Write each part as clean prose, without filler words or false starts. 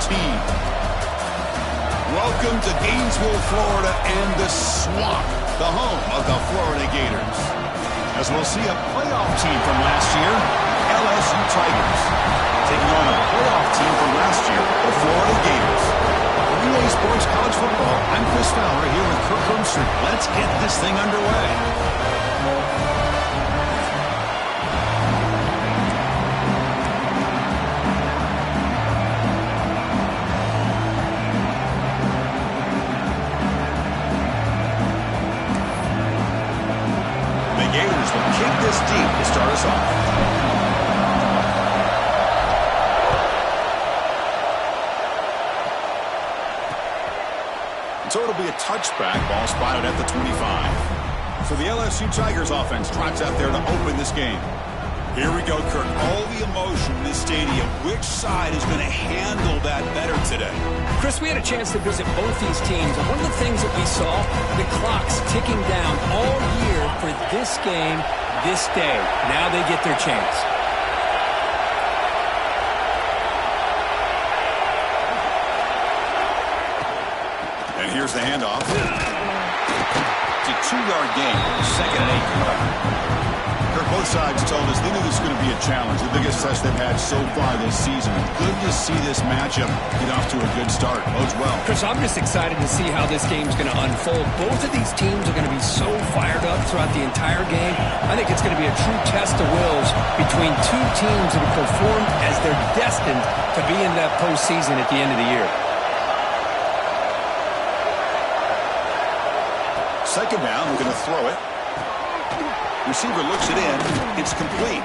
team. Welcome to Gainesville, Florida, and the Swamp, the home of the Florida Gators. As we'll see a playoff team from last year, LSU Tigers, taking on a playoff team from last year, the Florida Gators. Relay Sports College Football, I'm Chris Fowler here with Kirk Hermstrom. Let's get this thing underway. Kick this deep to start us off. So it'll be a touchback. Ball spotted at the 25. So the LSU Tigers offense trots out there to open this game. Here we go, Kirk. All the emotion in this stadium. Which side is going to handle that better today? Chris, we had a chance to visit both these teams, and one of the things that we saw, the clock's ticking down all year for this game, this day. Now they get their chance. And here's the handoff. It's a 2-yard gain. 2nd and 8. Kirk, both sides told us they knew this was going to be a challenge, the biggest test they've had so far this season. Good to see this matchup get off to a good start. Bodes well. Chris, I'm just excited to see how this game's going to unfold. Both of these teams are going to be so fired up throughout the entire game. I think it's going to be a true test of wills between two teams that have performed as they're destined to be in that postseason at the end of the year. 2nd down, we're going to throw it. Receiver looks it in. It's complete.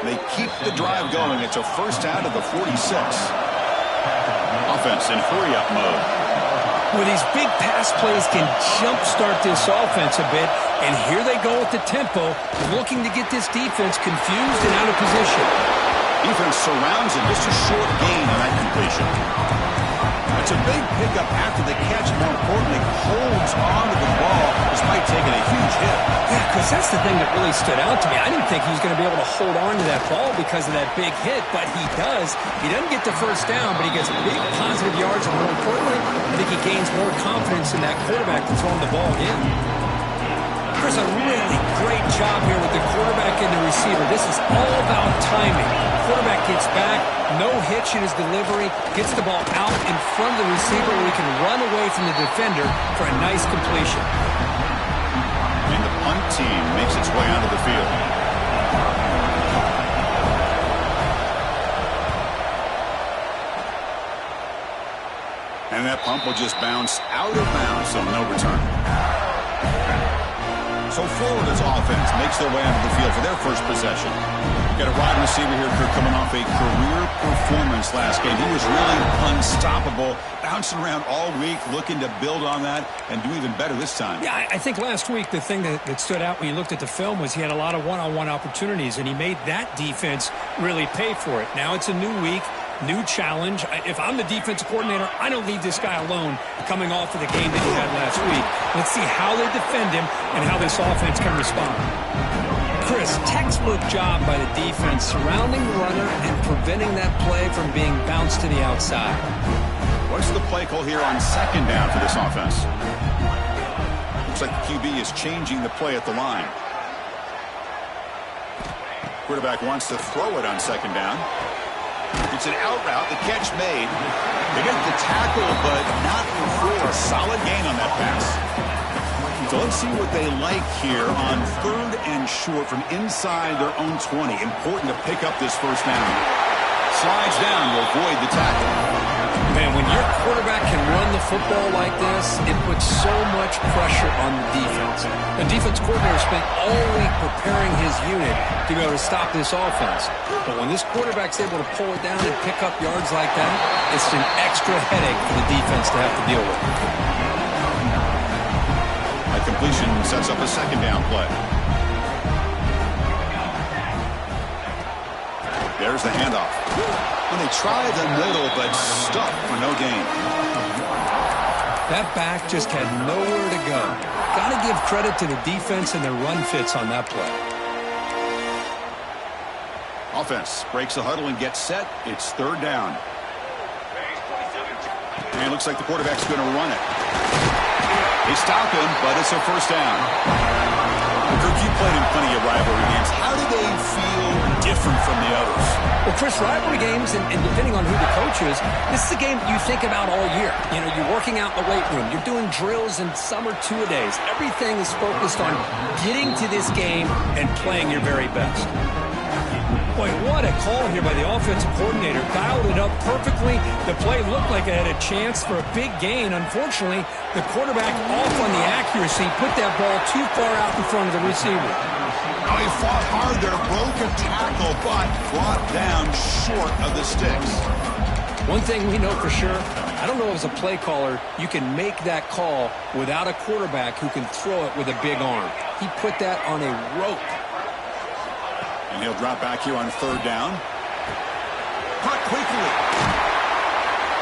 They keep the drive going. It's a 1st down to the 46. Offense in hurry-up mode. Well, these big pass plays can jumpstart this offense a bit, and here they go with the tempo, looking to get this defense confused and out of position. Defense surrounds him. Just a short gain on that completion. It's a big pickup after the catch. More importantly, holds on to the ball despite taking a huge hit. Yeah, because that's the thing that really stood out to me. I didn't think he was going to be able to hold on to that ball because of that big hit, but he does. He doesn't get the 1st down, but he gets big positive yards, and more importantly, I think he gains more confidence in that quarterback to throw him the ball in. Chris, a really great job here with the quarterback and the receiver. This is all about timing. Quarterback gets back, no hitch in his delivery, gets the ball out in front of the receiver where he can run away from the defender for a nice completion. And the punt team makes its way onto the field. And that punt will just bounce out of bounds, so no return. So Florida's offense makes their way onto the field for their first possession. Got a wide receiver here, Kirk, coming off a career performance last game. He was really unstoppable, bouncing around all week, looking to build on that and do even better this time. Yeah, I think last week the thing that stood out when you looked at the film was he had a lot of one-on-one opportunities, and he made that defense really pay for it. Now it's a new week, new challenge. If I'm the defensive coordinator, I don't leave this guy alone coming off of the game that he had last week. Let's see how they defend him and how this offense can respond. Chris, textbook job by the defense surrounding the runner and preventing that play from being bounced to the outside. What's the play call here on 2nd down for this offense? Looks like the QB is changing the play at the line. Quarterback wants to throw it on 2nd down. It's an out route. The catch made. They get the tackle, but not before. A solid gain on that pass. So let's see what they like here on 3rd and short from inside their own 20. Important to pick up this 1st down. Slides down to avoid the tackle. Man, when your quarterback can run the football like this, it puts so much pressure on the defense. The defense coordinator spent all week preparing his unit to be able to stop this offense. But when this quarterback's able to pull it down and pick up yards like that, it's an extra headache for the defense to have to deal with. That completion sets up a 2nd down play. There's the handoff. And they tried the middle, but stuck for no gain. That back just had nowhere to go. Got to give credit to the defense and their run fits on that play. Offense breaks the huddle and gets set. It's 3rd down. And it looks like the quarterback's going to run it. They stop him, but it's a first down. Kirk, you played in plenty of rivalry games. How do they feel different from the others? Well, Chris, rivalry games, and depending on who the coach is, this is a game you think about all year. You know, you're working out in the weight room. You're doing drills and summer two-a-days. Everything is focused on getting to this game and playing your very best. Boy, what a call here by the offensive coordinator. Dialed it up perfectly. The play looked like it had a chance for a big gain. Unfortunately, the quarterback off on the accuracy, put that ball too far out in front of the receiver. Oh, he fought hard there, broke a tackle, but brought down short of the sticks. One thing we know for sure, I don't know as a play caller, you can make that call without a quarterback who can throw it with a big arm. He put that on a rope. And he'll drop back here on third down. Caught quickly.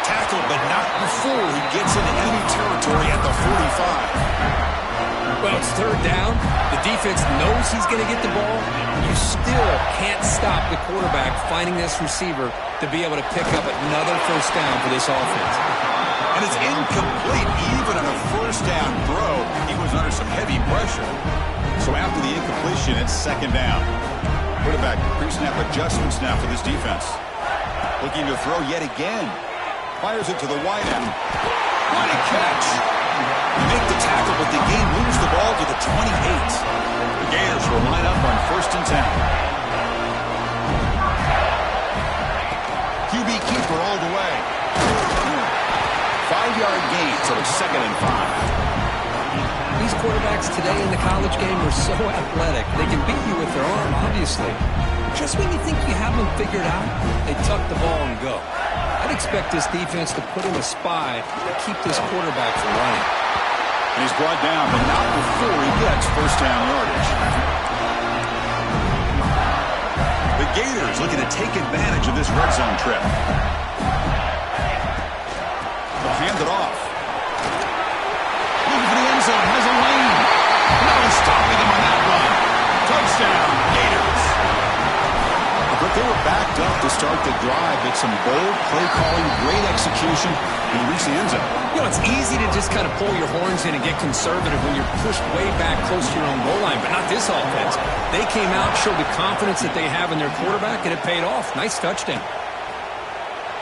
Tackled, but not before he gets into enemy territory at the 45. Well, it's third down. The defense knows he's going to get the ball. You still can't stop the quarterback finding this receiver to be able to pick up another first down for this offense. And it's incomplete. Even on a first down throw, he was under some heavy pressure. So after the incompletion, it's second down. Quarterback pre-snap adjustments now for this defense. Looking to throw yet again. Fires it to the wide end. What a catch! They make the tackle, but the game moves the ball to the 28. The Gators will line up on 1st and 10. QB keeper all the way. 5-yard gain, so it's 2nd and 5. These quarterbacks today in the college game are so athletic. They can beat you with their arm, obviously. Just when you think you have them figured out, they tuck the ball and go. I'd expect this defense to put in a spy to keep this quarterback from running. And he's brought down, but not before he gets first down yardage. The Gators looking to take advantage of this red zone trip. They'll hand it off. Looking for the end zone, has a lane. No one's stopping him on that run. Touchdown, Gators. But they were backed up to start the drive. It's some bold play calling, great execution, and you reach the end zone. You know, it's easy to just kind of pull your horns in and get conservative when you're pushed way back close to your own goal line, but not this offense. They came out, showed the confidence that they have in their quarterback, and it paid off. Nice touchdown.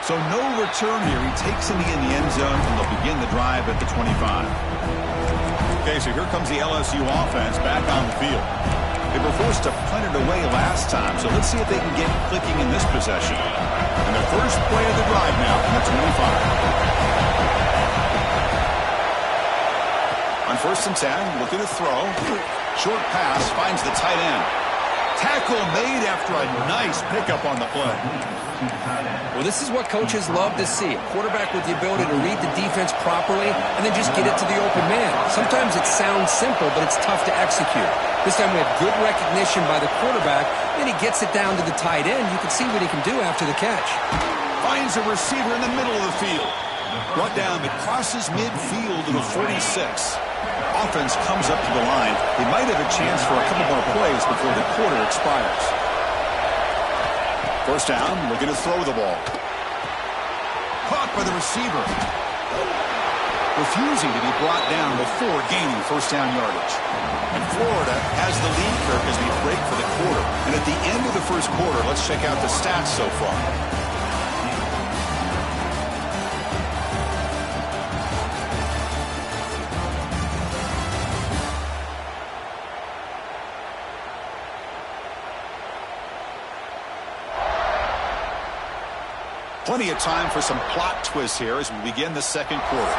So no return here. He takes it in the end zone, and they'll begin the drive at the 25. Okay, so here comes the LSU offense back on the field. They were forced to punt it away last time, so let's see if they can get clicking in this possession. And the first play of the drive now from the 25. On 1st and 10, looking to throw. Short pass finds the tight end. Tackle made after a nice pickup on the play. Well, this is what coaches love to see. A quarterback with the ability to read the defense properly and then just get it to the open man. Sometimes it sounds simple, but it's tough to execute. This time we have good recognition by the quarterback, and he gets it down to the tight end. You can see what he can do after the catch. Finds a receiver in the middle of the field. Brought down, it crosses midfield to the 46. Offense comes up to the line. They might have a chance for a couple more plays before the quarter expires. First down, looking to throw the ball. Caught by the receiver. Refusing to be brought down before gaining first down yardage. And Florida has the lead, Kirk, as we break for the quarter. And at the end of the first quarter, let's check out the stats so far. Plenty of time for some plot twists here as we begin the second quarter.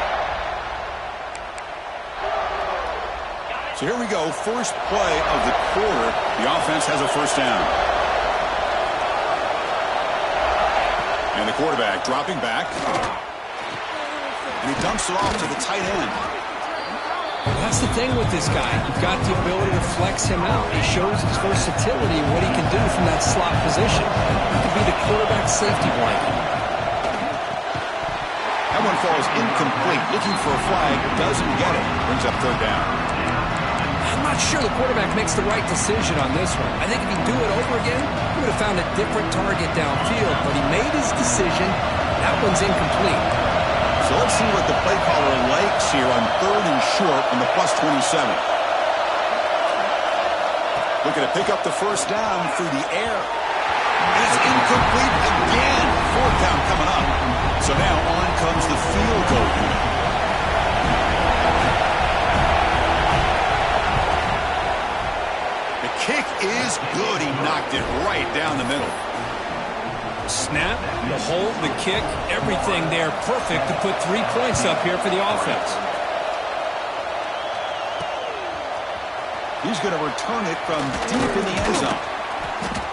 So here we go, first play of the quarter. The offense has a first down. And the quarterback dropping back. And he dumps it off to the tight end. That's the thing with this guy. You've got the ability to flex him out. He shows his versatility and what he can do from that slot position. He could be the quarterback safety blanket. That one falls incomplete. Looking for a flag. Doesn't get it. Brings up third down. I'm not sure the quarterback makes the right decision on this one. I think if he'd do it over again, he would have found a different target downfield. But he made his decision. That one's incomplete. So let's see what the play caller likes here on 3rd and short on the +27. Looking to pick up the first down through the air. And it's incomplete again. 4th down coming up. So now on comes the field goal unit. The kick is good. He knocked it right down the middle. Snap, the hold, the kick, everything there perfect to put 3 points up here for the offense. He's going to return it from deep in the end zone.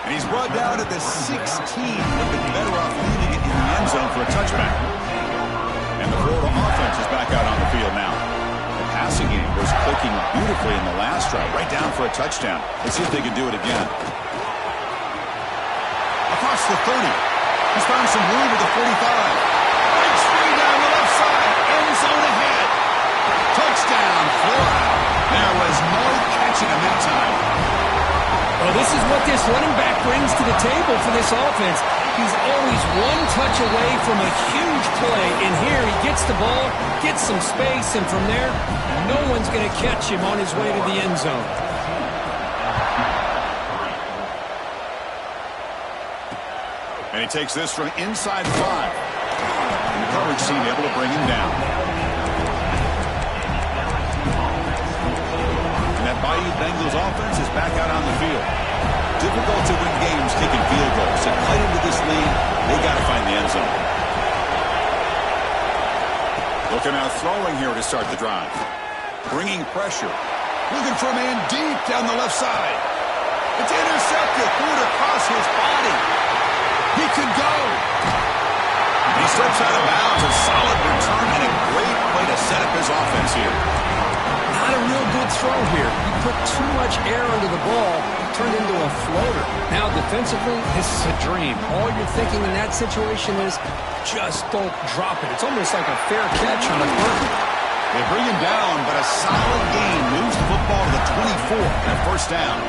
And he's brought down at the 16. They've been better off leading it in the end zone for a touchback. And the Florida offense is back out on the field now. The passing game was clicking beautifully in the last drive, right down for a touchdown. Let's see if they can do it again. Across the 30. He's found some room at the 45. Breaks free down the left side. End zone ahead. Touchdown, Florida. There was no catching him that time. Well, this is what this running back brings to the table for this offense. He's always one touch away from a huge play. And here he gets the ball, gets some space, and from there, no one's going to catch him on his way to the end zone. And he takes this from inside 5. And the coverage team able to bring him down. And that Bayou Bengals offense is back out on the field. Difficult to win games kicking field goals. And right into this lead, they got to find the end zone. Looking out throwing here to start the drive. Bringing pressure. Looking for a man deep down the left side. It's intercepted. Threw it across his body. He could go. He steps out of bounds. A solid return and a great way to set up his offense here. Not a real good throw here. He put too much air under the ball. Turned into a floater. Now defensively, this is a dream. All you're thinking in that situation is just don't drop it. It's almost like a fair catch on a punt. They bring him down, but a solid gain moves the football to the 24 and a first down.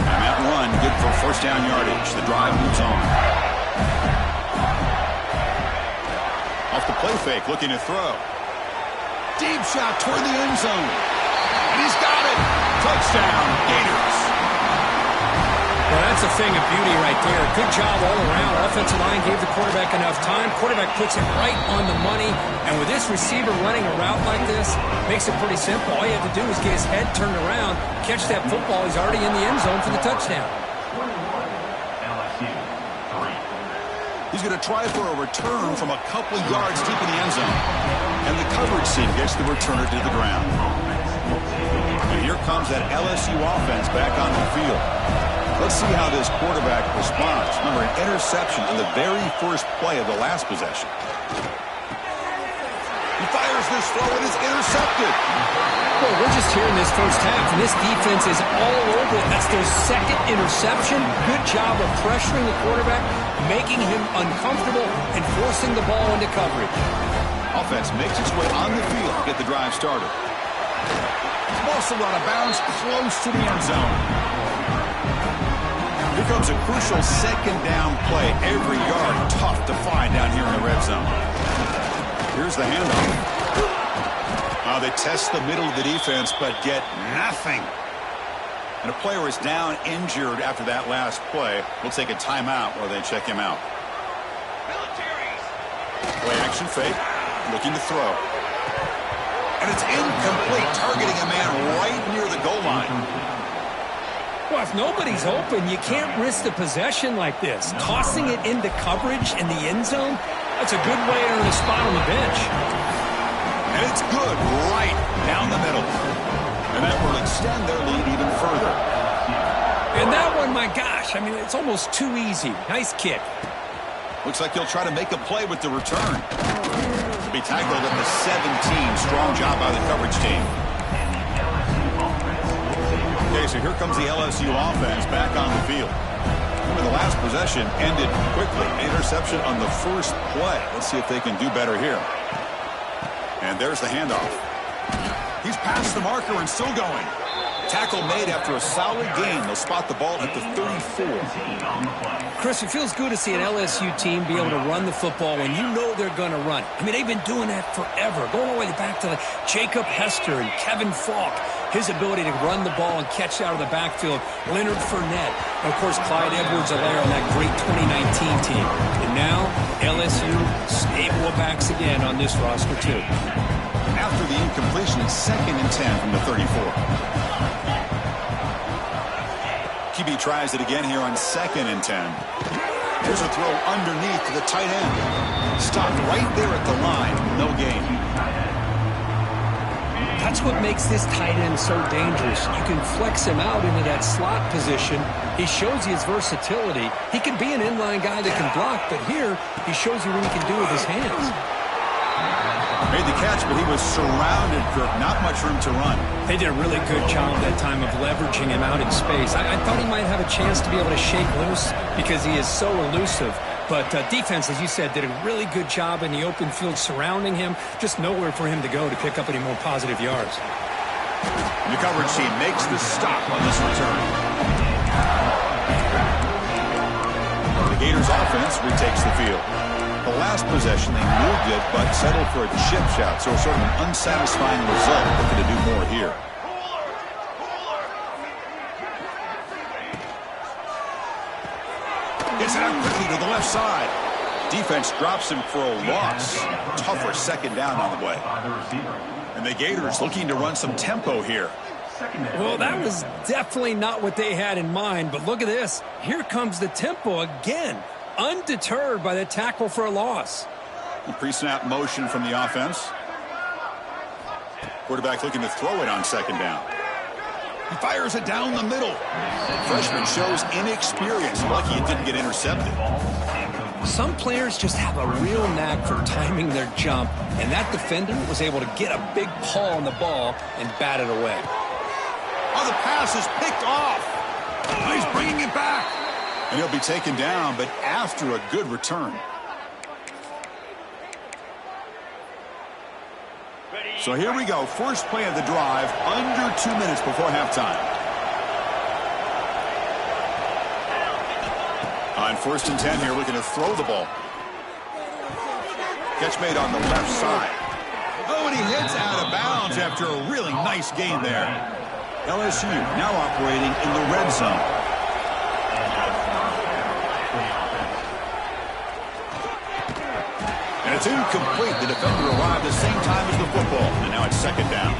And that run, good for first down yardage. The drive moves on. Off the play fake, looking to throw. Deep shot toward the end zone. And he's got it. Touchdown, Gators. Well, that's a thing of beauty right there. Good job all around. Offensive line gave the quarterback enough time. Quarterback puts it right on the money. And with this receiver running a route like this, makes it pretty simple. All you have to do is get his head turned around, catch that football. He's already in the end zone for the touchdown. He's going to try for a return from a couple yards deep in the end zone. And the coverage team gets the returner to the ground. And here comes that LSU offense back on the field. Let's see how this quarterback responds. Remember, an interception on the very first play of the last possession. He fires this throw and it's intercepted. Well, we're just here in this first half, and this defense is all over it. That's their second interception. Good job of pressuring the quarterback, making him uncomfortable, and forcing the ball into coverage. Offense makes its way on the field to get the drive started. Also out of bounds close to the end zone. Here comes a crucial second down play. Every yard tough to find down here in the red zone. Here's the handoff. They test the middle of the defense, but get nothing. And a player is down injured after that last play. We'll take a timeout while they check him out. Play action fake. Looking to throw. And it's incomplete, targeting a man right near the goal line. Well, if nobody's open, you can't risk the possession like this. Tossing it into coverage in the end zone, that's a good way to earn a spot on the bench. And it's good right down the middle. And that will extend their lead even further. And that one, my gosh, I mean, it's almost too easy. Nice kick. Looks like he'll try to make a play with the return. Be tackled at the 17. Strong job by the coverage team. Okay, so here comes the LSU offense back on the field. Remember, the last possession ended quickly. Interception on the first play. Let's see if they can do better here. And there's the handoff. He's past the marker and still going. Tackle made after a solid gain. They'll spot the ball at the 34. Chris, it feels good to see an LSU team be able to run the football when you know they're going to run. I mean, they've been doing that forever, going all the way back to Jacob Hester and Kevin Falk. His ability to run the ball and catch out of the backfield, Leonard Fournette, and, of course, Clyde Edwards-Helaire on that great 2019 team. And now, LSU stable of backs again on this roster, too. After the incompletion, it's 2nd and 10 from the 34. QB tries it again here on 2nd and 10. Here's a throw underneath to the tight end. Stopped right there at the line. No gain. That's what makes this tight end so dangerous. You can flex him out into that slot position. He shows you his versatility. He can be an inline guy that can block, but here he shows you what he can do with his hands. Made the catch, but he was surrounded, Kirk. Not much room to run. They did a really good job that time of leveraging him out in space. I thought he might have a chance to be able to shake loose because he is so elusive. But defense, as you said, did a really good job in the open field surrounding him. Just nowhere for him to go to pick up any more positive yards. The coverage team makes the stop on this return. The Gators offense retakes the field. The last possession, they moved it, but settled for a chip shot, so sort of an unsatisfying result. Looking to do more here. Gets it out quickly to the left side. Defense drops him for a loss. Tougher 2nd down on the way. And the Gators looking to run some tempo here. Well, that was definitely not what they had in mind, but look at this. Here comes the tempo again. Undeterred by the tackle for a loss. Pre-snap motion from the offense. Quarterback looking to throw it on 2nd down. He fires it down the middle. Freshman shows inexperience. Lucky it didn't get intercepted. Some players just have a real knack for timing their jump, and that defender was able to get a big paw on the ball and bat it away. Oh, the pass is picked off. Oh, he's bringing it back. And he'll be taken down, but after a good return. So here we go. First play of the drive, under 2 minutes before halftime. On 1st and 10 here, looking to throw the ball. Catch made on the left side. Oh, and he hits out of bounds after a really nice gain there. LSU now operating in the red zone. And it's incomplete. The defender arrived the same time as the football. And now it's 2nd down.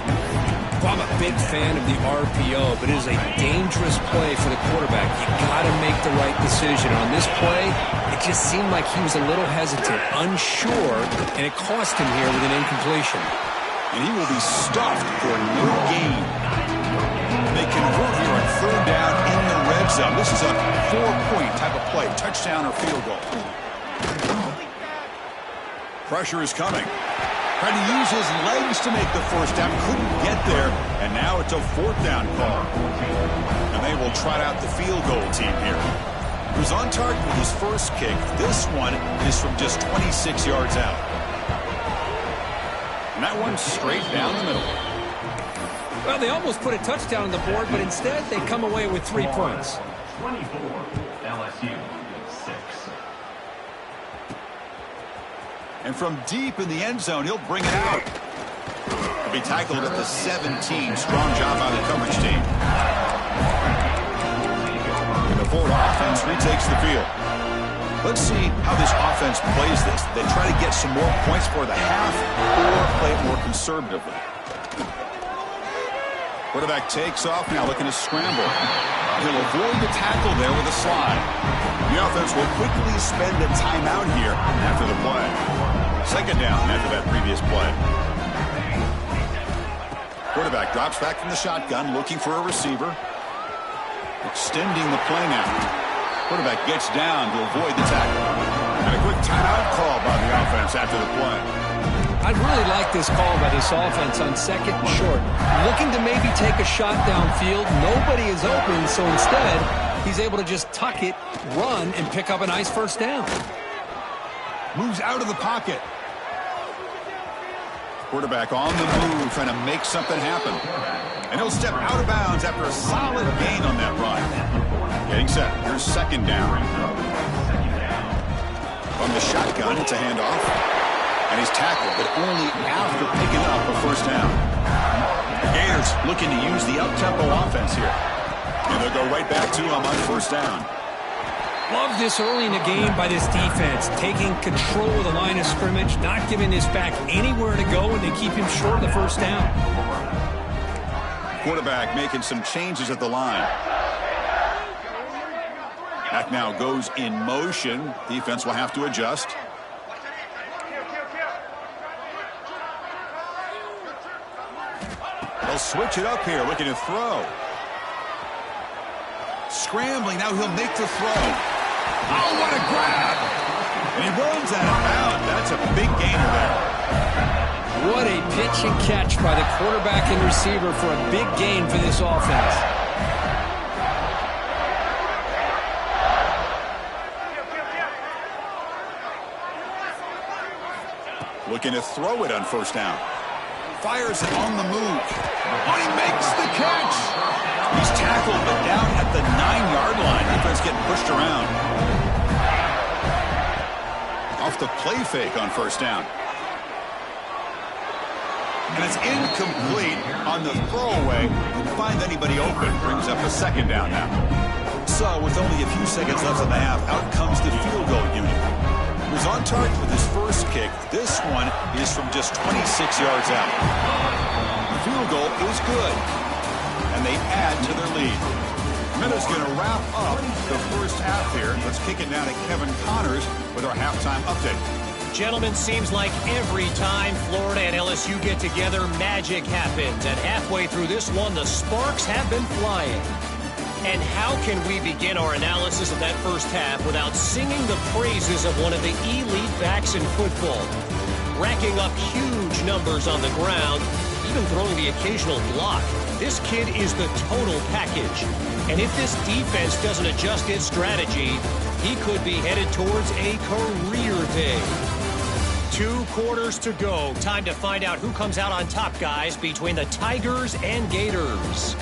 Well, I'm a big fan of the RPO, but it is a dangerous play for the quarterback. You got to make the right decision. On this play, it just seemed like he was a little hesitant, unsure, and it cost him here with an incompletion. And he will be stuffed for no gain. They convert here on 3rd down in the red zone. This is a 4-point type of play, touchdown or field goal. Pressure is coming. Trying to use his legs to make the first down. Couldn't get there. And now it's a 4th down call. And they will trot out the field goal team here. He was on target with his first kick. This one is from just 26 yards out. And that one straight down the middle. Well, they almost put a touchdown on the board, but instead they come away with 3 points. 24, LSU 6. And from deep in the end zone, he'll bring it out. He'll be tackled at the 17. Strong job by the coverage team. And the forward offense retakes the field. Let's see how this offense plays this. They try to get some more points for the half or play it more conservatively. Quarterback takes off now, looking to scramble. He'll avoid the tackle there with a slide. The offense will quickly spend a timeout here after the play. 2nd down after that previous play. Quarterback drops back from the shotgun, looking for a receiver. Extending the play now. Quarterback gets down to avoid the tackle. And a quick timeout call by the offense after the play. I really like this call by this offense on 2nd and short. Looking to maybe take a shot downfield. Nobody is open, so instead, he's able to just tuck it, run, and pick up a nice 1st down. Moves out of the pocket. Quarterback on the move, trying to make something happen. And he'll step out of bounds after a solid gain on that run. Getting set. Here's second down. From the shotgun, it's a handoff. And he's tackled, but only after picking up a first down. Gators looking to use the up-tempo offense here. And they'll go right back to him on first down. Love this early in the game by this defense, taking control of the line of scrimmage, not giving this back anywhere to go, and they keep him short of the first down. Quarterback making some changes at the line. Back now goes in motion. Defense will have to adjust. They'll switch it up here, looking to throw. Scrambling, now he'll make the throw. Oh, what a grab! And he runs out of bounds. That's a big gainer there. What a pitch and catch by the quarterback and receiver for a big gain for this offense. Looking to throw it on first down. Fires it on the move. Oh, he makes the catch. He's tackled, but down at the 9-yard line. Defense getting pushed around. Off the play fake on first down. And it's incomplete on the throwaway. Didn't find anybody open. Brings up a second down now. So, with only a few seconds left in the half, out comes the field goal unit. He was on target with his first kick. This one is from just 26 yards out. The field goal is good. And they add to their lead. Minutes going to wrap up the first half here. Let's kick it down to Kevin Connors with our halftime update. Gentlemen, seems like every time Florida and LSU get together, magic happens. And halfway through this one, the sparks have been flying. And how can we begin our analysis of that first half without singing the praises of one of the elite backs in football? Racking up huge numbers on the ground, even throwing the occasional block. This kid is the total package. And if this defense doesn't adjust its strategy, he could be headed towards a career day. 2 quarters to go. Time to find out who comes out on top, guys, between the Tigers and Gators.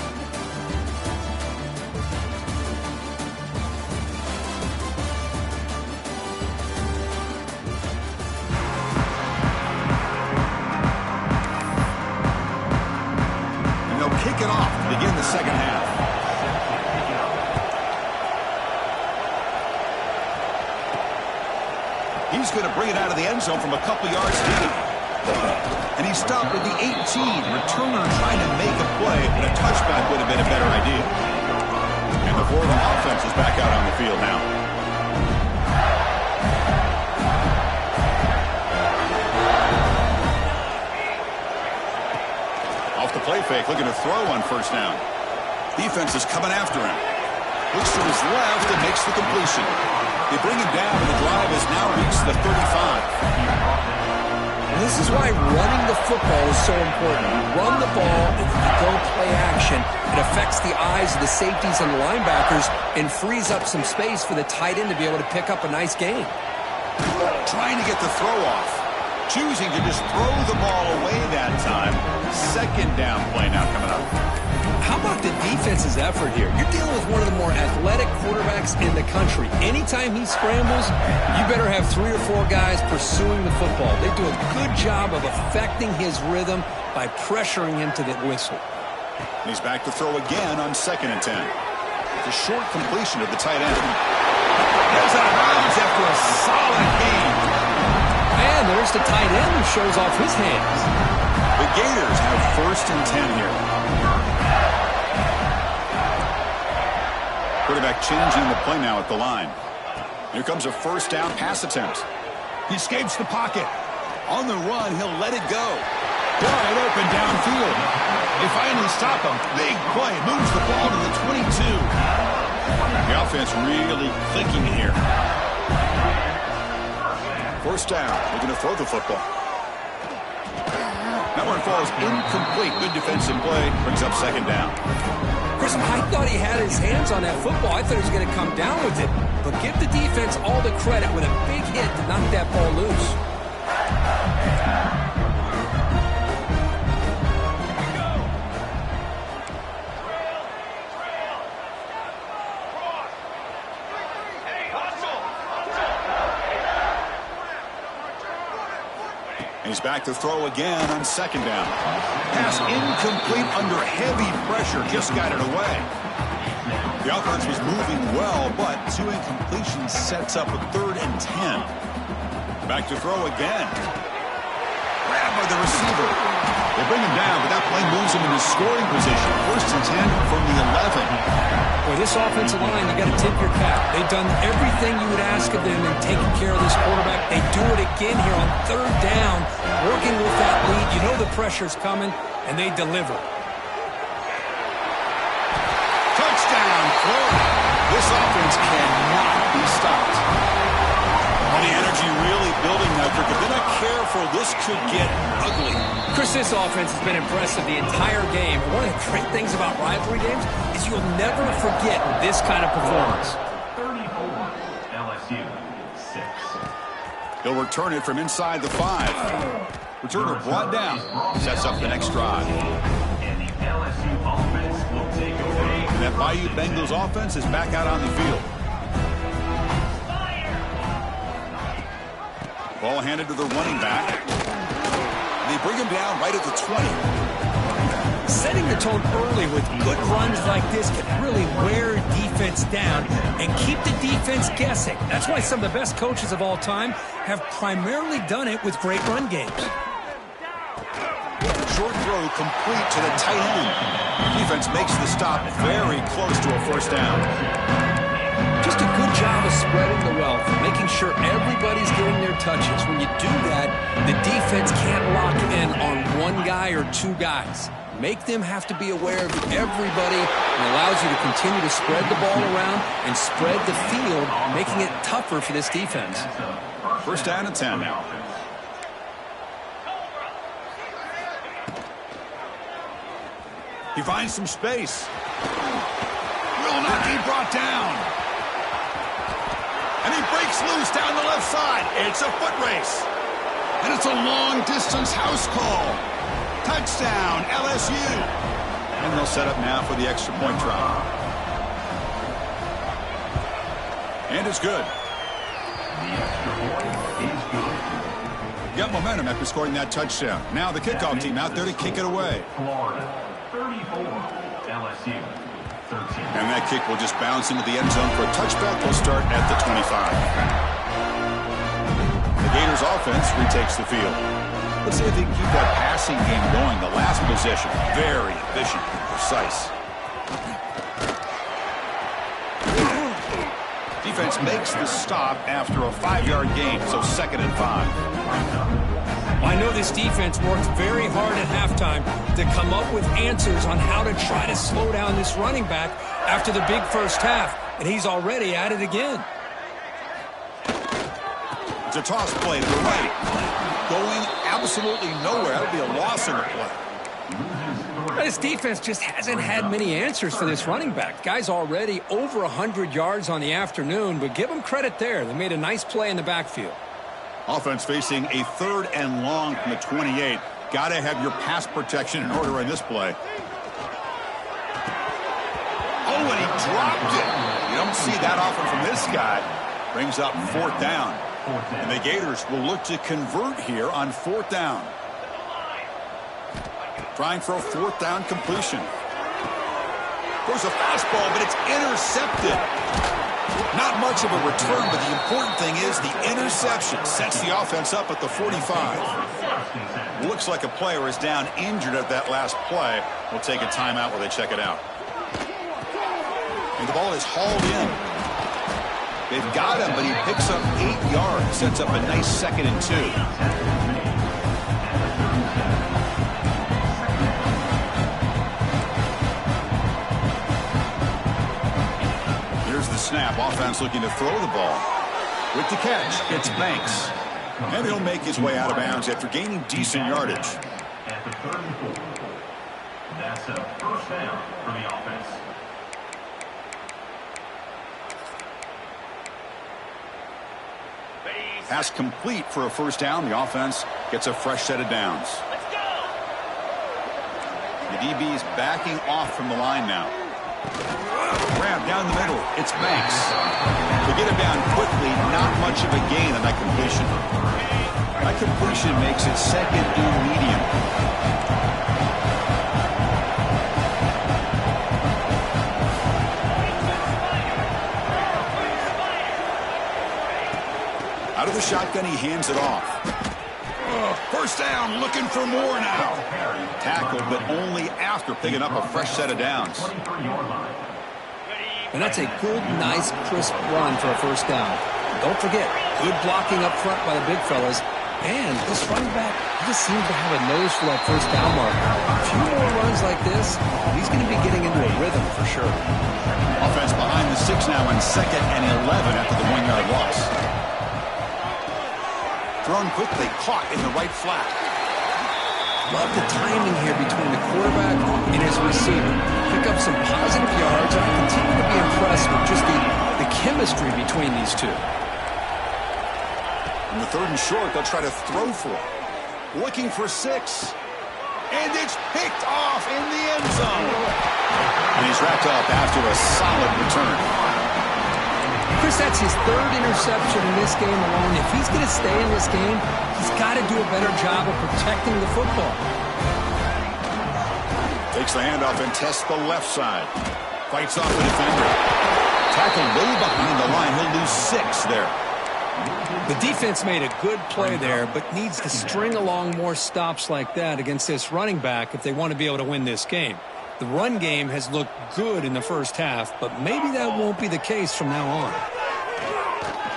And they'll kick it off to begin the second half. He's going to bring it out of the end zone from a couple yards deep. And he stopped at the 18. Returner trying to make a play, and a touchback would have been a better idea. And the Florida offense is back out on the field now. Off the play fake, looking to throw on first down. Defense is coming after him. Looks to his left and makes the completion. They bring him down, and the drive has now reached the 35. This is why running the football is so important. You run the ball, and if you don't play action, it affects the eyes of the safeties and the linebackers and frees up some space for the tight end to be able to pick up a nice gain. Trying to get the throw off. Choosing to just throw the ball away that time. Second down play now coming up. How about the defense's effort here? You're dealing with one of the more athletic quarterbacks in the country. Anytime he scrambles, you better have 3 or 4 guys pursuing the football. They do a good job of affecting his rhythm by pressuring him to the whistle. He's back to throw again on 2nd and 10. It's a short completion of the tight end. Goes out of bounds after a solid gain. And there's the tight end who shows off his hands. The Gators have 1st and 10 here. Quarterback changing the play now at the line. Here comes a first down pass attempt. He escapes the pocket. On the run, he'll let it go. Wide open downfield. They finally stop him. Big play. Moves the ball to the 22. The offense really clicking here. First down. Looking to throw the football. That one falls incomplete. Good defensive play. Brings up second down. Chris, I thought he had his hands on that football. I thought he was going to come down with it. But give the defense all the credit with a big hit to knock that ball loose. And he's back to throw again on second down. Pass incomplete under heavy pressure. Just got it away. The offense was moving well, but 2 incompletions sets up a 3rd and 10. Back to throw again. Grabbed by the receiver. They bring him down, but that play moves him into scoring position. 1st and 10 from the 11. Boy, this offensive line, you got to tip your cap. They've done everything you would ask of them in taking care of this quarterback. They do it again here on 3rd down, working with that lead. You know the pressure's coming, and they deliver. Touchdown, Florida. This offense cannot be stopped. And the energy really building now, Kirk. If they're not careful, this could get ugly. Chris, this offense has been impressive the entire game. One of the great things about rivalry games is you'll never forget this kind of performance. 34, LSU 6. He'll return it from inside the 5. Returner brought down. Sets up the next drive. And the LSU offense will take over. And that Bayou Bengals offense is back out on the field. Ball handed to the running back. They bring him down right at the 20. Setting the tone early with good runs like this can really wear defense down and keep the defense guessing. That's why some of the best coaches of all time have primarily done it with great run games. Short throw complete to the tight end. Defense makes the stop very close to a 1st down. Just a good job of spreading the wealth, making sure everybody's getting their touches. When you do that, the defense can't lock in on one guy or 2 guys. Make them have to be aware of everybody, and allows you to continue to spread the ball around and spread the field, making it tougher for this defense. 1st down and 10. He finds some space. Will not be brought down. And he breaks loose down the left side. It's a foot race. And it's a long-distance house call. Touchdown, LSU. And they'll set up now for the extra point try. And it's good. The extra point is good. Got momentum after scoring that touchdown. Now the kickoff team out there to kick it away. Florida 34, LSU 13. And that kick will just bounce into the end zone for a touchback. They'll start at the 25. The Gators offense retakes the field. Let's see if they can keep that passing game going. The last possession, very efficient and precise. Defense makes the stop after a 5-yard gain, so 2nd and 5. I know this defense worked very hard at halftime to come up with answers on how to try to slow down this running back after the big first half, and he's already at it again. It's a toss play to the right. Going absolutely nowhere. That would be a loss in the play. This defense just hasn't had many answers for this running back. Guy's already over 100 yards on the afternoon, but give him credit there. They made a nice play in the backfield. Offense facing a 3rd and long from the 28. Got to have your pass protection in order in this play. Oh, and he dropped it. You don't see that often from this guy. Brings up 4th down. And the Gators will look to convert here on 4th down. Trying for a 4th down completion. Goes a fastball, but it's intercepted. Not much of a return, but the important thing is the interception sets the offense up at the 45. Looks like a player is down injured at that last play. We'll take a timeout while they check it out. And the ball is hauled in. They've got him, but he picks up 8 yards. Sets up a nice 2nd and 2. Snap. Offense looking to throw the ball. With the catch, it's Banks. And he'll make his way out of bounds after gaining decent yardage. At the 34. That's a 1st down for the offense. Pass complete for a 1st down. The offense gets a fresh set of downs. The DB is backing off from the line now. Grab down the middle. It's Banks. To get him down quickly, not much of a gain on that completion. That completion makes it second and medium. Out of the shotgun, he hands it off. First down, looking for more now. Tackled, but only after picking up a fresh set of downs. And that's a good, nice, crisp run for a first down. Don't forget, good blocking up front by the big fellas. And this running back, he just seems to have a nose for that first down mark. A few more runs like this, he's going to be getting into a rhythm for sure. Offense behind the 6 now in 2nd and 11 after the 1-yard loss. Thrown quickly, caught in the right flat. Love the timing here between the quarterback and his receiver. Pick up some positive yards, and I continue to be impressed with just the chemistry between these two. In the 3rd and short, they'll try to throw for it. Looking for 6. And it's picked off in the end zone. And he's wrapped up after a solid return. Chris, that's his 3rd interception in this game alone. If he's going to stay in this game, he's got to do a better job of protecting the football. Takes the handoff and tests the left side. Fights off the defender. Tackled way behind the line. He'll lose 6 there. The defense made a good play there, but needs to string along more stops like that against this running back if they want to be able to win this game. The run game has looked good in the first half, but maybe that won't be the case from now on.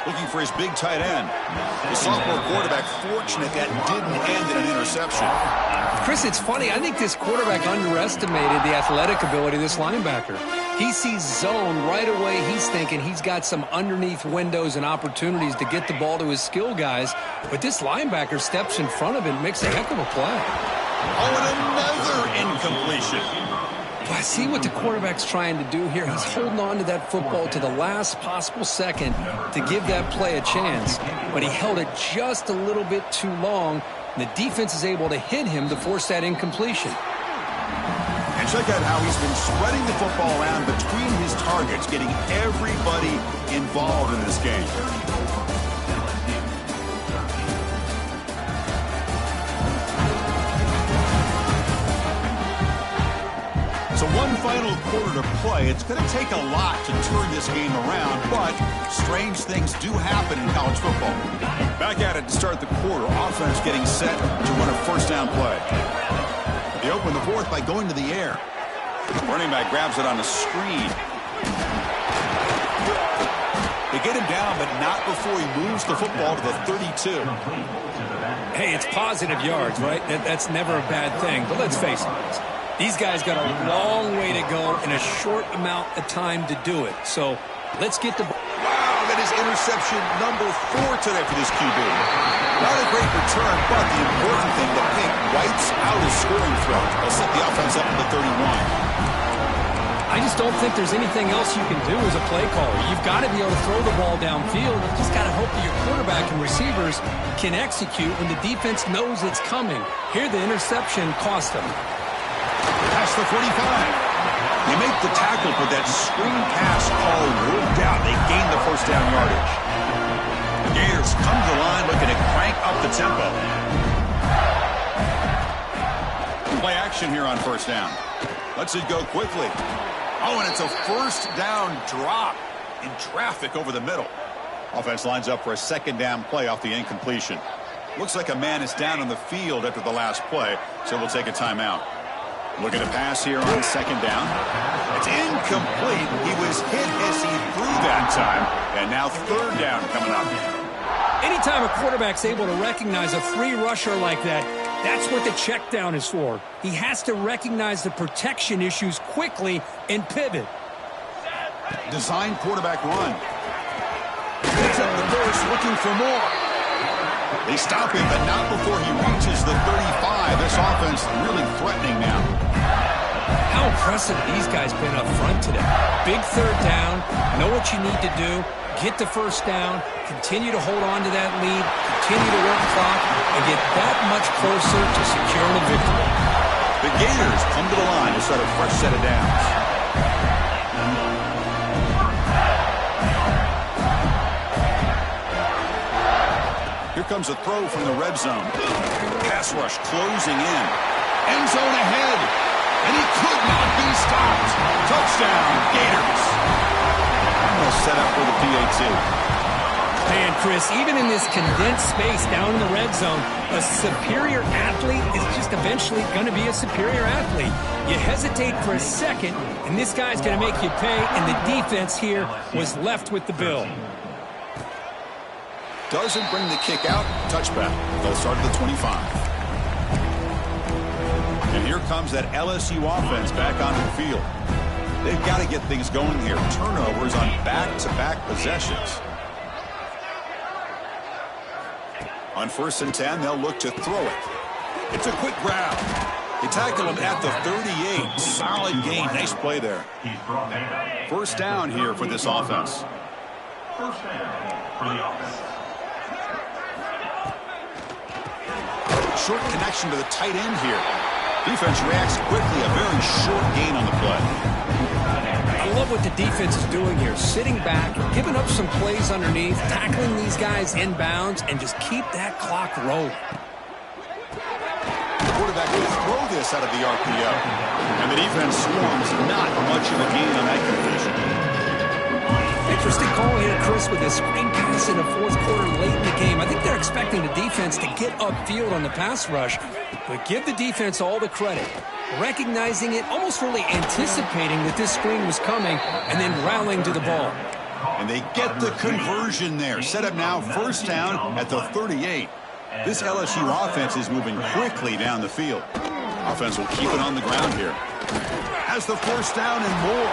Looking for his big tight end. The sophomore quarterback fortunate that didn't end in an interception. Chris, it's funny. I think this quarterback underestimated the athletic ability of this linebacker. He sees zone right away. He's thinking he's got some underneath windows and opportunities to get the ball to his skill guys. But this linebacker steps in front of him and makes a heck of a play. Oh, and another incompletion. I see what the quarterback's trying to do here. He's holding on to that football to the last possible second to give that play a chance. But he held it just a little bit too long. And the defense is able to hit him to force that incompletion. And check out how he's been spreading the football around between his targets, getting everybody involved in this game. So one final quarter to play. It's going to take a lot to turn this game around, but strange things do happen in college football. Back at it to start the quarter. Offense getting set to run a first down play. They open the 4th by going to the air. Running back grabs it on a screen. They get him down, but not before he moves the football to the 32. Hey, it's positive yards, right? That's never a bad thing. But let's face it. These guys got a long way to go in a short amount of time to do it. So let's get the... Wow, that is interception number 4 today for this QB. Not a great return, but the important thing, the pick wipes out his scoring threat. They'll set the offense up to the 31. I just don't think there's anything else you can do as a play caller. You've got to be able to throw the ball downfield. You just got to hope that your quarterback and receivers can execute when the defense knows it's coming. Here, the interception cost them. Past the 45. They make the tackle, but that screen pass call worked out. They gain the first down yardage. The Gators come to the line looking to crank up the tempo. Play action here on first down. Lets it go quickly. Oh, and it's a first down drop in traffic over the middle. Offense lines up for a second down play off the incompletion. Looks like a man is down on the field after the last play, so we'll take a timeout. Looking to pass here on second down. It's incomplete. He was hit as he threw that time. And now 3rd down coming up. Anytime a quarterback's able to recognize a free rusher like that, that's what the check down is for. He has to recognize the protection issues quickly and pivot. Design quarterback run. Picks up the burst, looking for more. They stop him, but not before he reaches the 35. This offense really threatening now. How impressive these guys been up front today. Big 3rd down, know what you need to do, get the first down, continue to hold on to that lead, continue to work clock, and get that much closer to securing a victory. The Gators come to the line to start a fresh set of downs. Here comes a throw from the red zone. Pass rush closing in. End zone ahead. And he could not be stopped. Touchdown, Gators. And they'll set up for the PAT. Man, Chris, even in this condensed space down in the red zone, a superior athlete is just eventually going to be a superior athlete. You hesitate for a second, and this guy's going to make you pay, and the defense here was left with the bill. Doesn't bring the kick out. Touchback. They'll start at the 25. And here comes that LSU offense back onto the field. They've got to get things going here. Turnovers on back-to-back possessions. On 1st and 10, they'll look to throw it. It's a quick grab. They tackle him at the 38. Solid gain. Nice play there. First down here for this offense. First down for the offense. Short connection to the tight end here. Defense reacts quickly. A very short gain on the play. I love what the defense is doing here. Sitting back, giving up some plays underneath, tackling these guys inbounds, and just keep that clock rolling. The quarterback will throw this out of the RPO. And the defense swarms. Not much of a gain on that completion. Interesting call here, Chris, with a screen pass in the fourth quarter late in the game. I think they're expecting the defense to get upfield on the pass rush, but give the defense all the credit. Recognizing it, almost really anticipating that this screen was coming, and then rallying to the ball. And they get the conversion there. Set up now, first down at the 38. This LSU offense is moving quickly down the field. Offense will keep it on the ground here. Has the first down and more.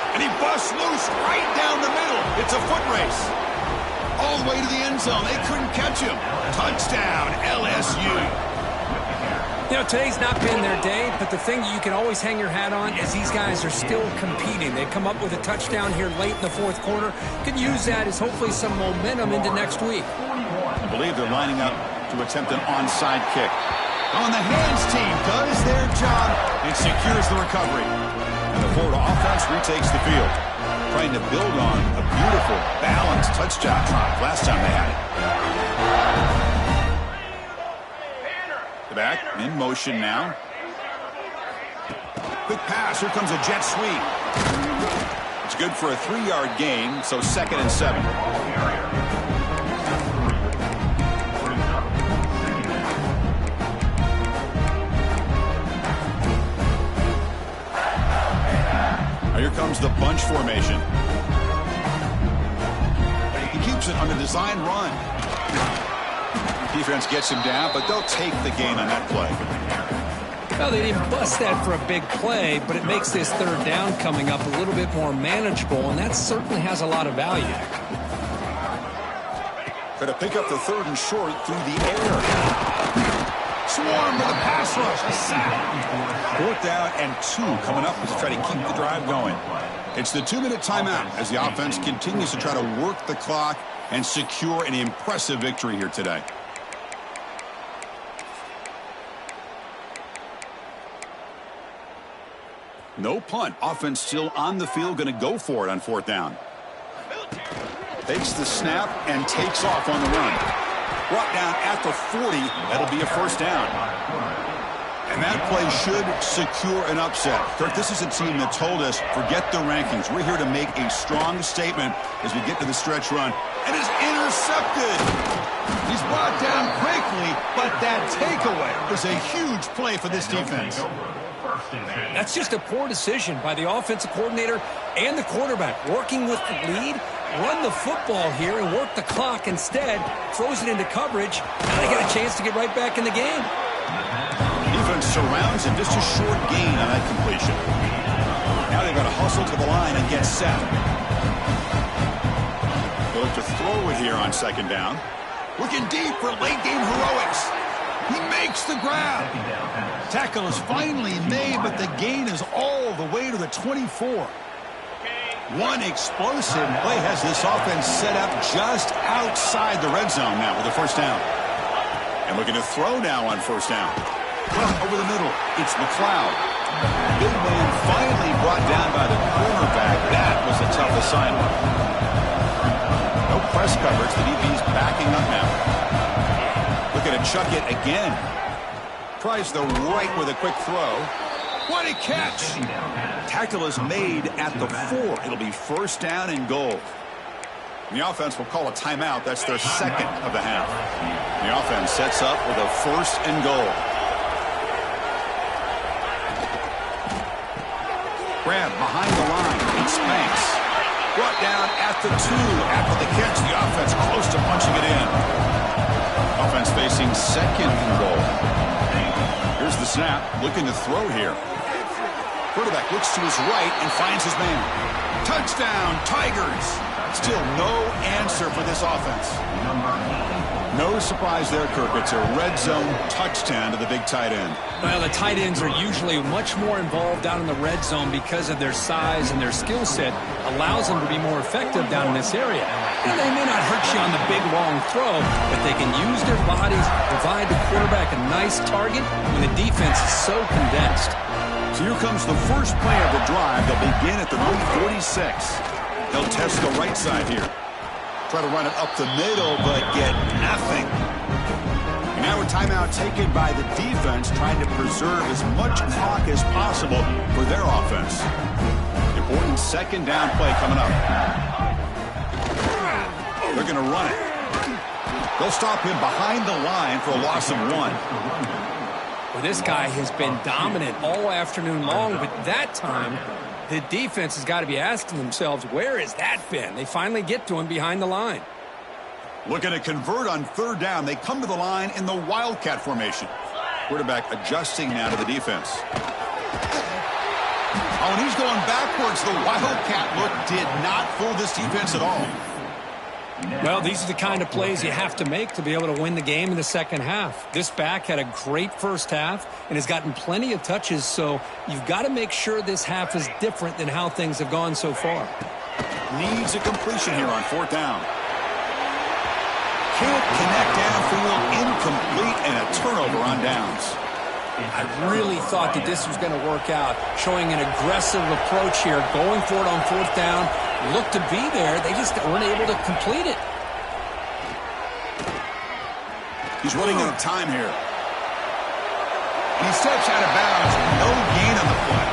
And he busts loose right down the middle. It's a foot race. All the way to the end zone. They couldn't catch him. Touchdown, LSU. You know, today's not been their day, but the thing that you can always hang your hat on is these guys are still competing. They come up with a touchdown here late in the fourth quarter. Could use that as hopefully some momentum into next week. I believe they're lining up to attempt an onside kick. On the hands team does their job. It secures the recovery. And the Florida offense retakes the field, trying to build on a beautiful, balanced touchdown drive last time they had it. The back in motion now. Quick pass. Here comes a jet sweep. It's good for a 3-yard gain, so 2nd and 7. Here comes the bunch formation. He keeps it on the design run. Defense gets him down, but they'll take the gain on that play. Well, they didn't bust that for a big play, but it makes this third down coming up a little bit more manageable, and that certainly has a lot of value. Going to pick up the 3rd and short through the air. Swarm with a pass rush. A sack. 4th down and 2 coming up as they try to keep the drive going. It's the 2-minute timeout as the offense continues to try to work the clock and secure an impressive victory here today. No punt. Offense still on the field, going to go for it on 4th down. Takes the snap and takes off on the run. Brought down at the 40. That'll be a first down. And that play should secure an upset. Kirk, this is a team that told us, forget the rankings. We're here to make a strong statement as we get to the stretch run. And is intercepted. He's brought down quickly, but that takeaway was a huge play for this defense. That's just a poor decision by the offensive coordinator and the quarterback. Working with the lead, run the football here and work the clock instead. Throws it into coverage. Now they get a chance to get right back in the game. Defense surrounds him. Just a short gain on that completion. Now they've got to hustle to the line and get set. They'll look to throw it here on 2nd down. Looking deep for late game heroics. He makes the grab. Tackle is finally made, but the gain is all the way to the 24. One explosive play has this offense set up just outside the red zone now with a first down. And looking to throw now on 1st down. Well, over the middle, it's McLeod. Big man finally brought down by the cornerback. That was a tough assignment. No press coverage. The DB's backing up now. looking to chuck it again. Tries the right with a quick throw. What a catch! Tackle is made at the 4. It'll be first down and goal. The offense will call a timeout. That's their second of the half. The offense sets up with a first and goal. Grab behind the line. It's Banks. Brought down at the 2 after the catch. The offense close to punching it in. Offense facing second and goal. Here's the snap. Looking to throw here. Quarterback looks to his right and finds his man. Touchdown, Tigers. Still no answer for this offense. No surprise there, Kirk. It's a red zone touchdown to the big tight end. Well, the tight ends are usually much more involved down in the red zone because of their size and their skill set allows them to be more effective down in this area. And they may not hurt you on the big, long throw, but they can use their bodies, provide the quarterback a nice target when the defense is so condensed. So here comes the first play of the drive. They'll begin at the 46. They'll test the right side here. Try to run it up the middle, but get nothing. And now a timeout taken by the defense, trying to preserve as much clock as possible for their offense. Important second down play coming up. They're going to run it. They'll stop him behind the line for a loss of 1. Well, this guy has been dominant all afternoon long, but that time the defense has got to be asking themselves, where has that been? They finally get to him behind the line. Looking to convert on third down. They come to the line in the Wildcat formation. Quarterback adjusting now to the defense. Oh, and he's going backwards. The Wildcat look did not fool this defense at all. Well, these are the kind of plays you have to make to be able to win the game in the second half. This back had a great first half and has gotten plenty of touches, so you've got to make sure this half is different than how things have gone so far. Needs a completion here on fourth down. Can't connect downfield, incomplete, and a turnover on downs. I really thought that this was going to work out, showing an aggressive approach here, going for it on fourth down. Looked to be there. They just weren't able to complete it. He's running out of time here. And he steps out of bounds. No gain on the play.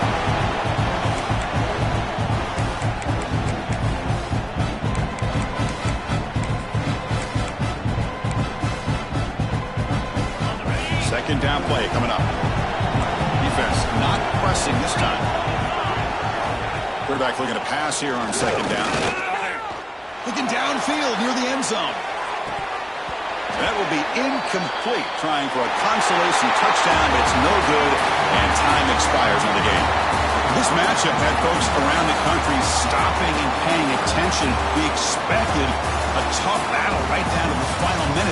Second down play coming up. Defense not pressing this time. Quarterback looking to pass here on second down. Looking downfield near the end zone. That will be incomplete, trying for a consolation touchdown. It's no good, and time expires on the game. This matchup had folks around the country stopping and paying attention. We expected a tough battle right down to the final minute.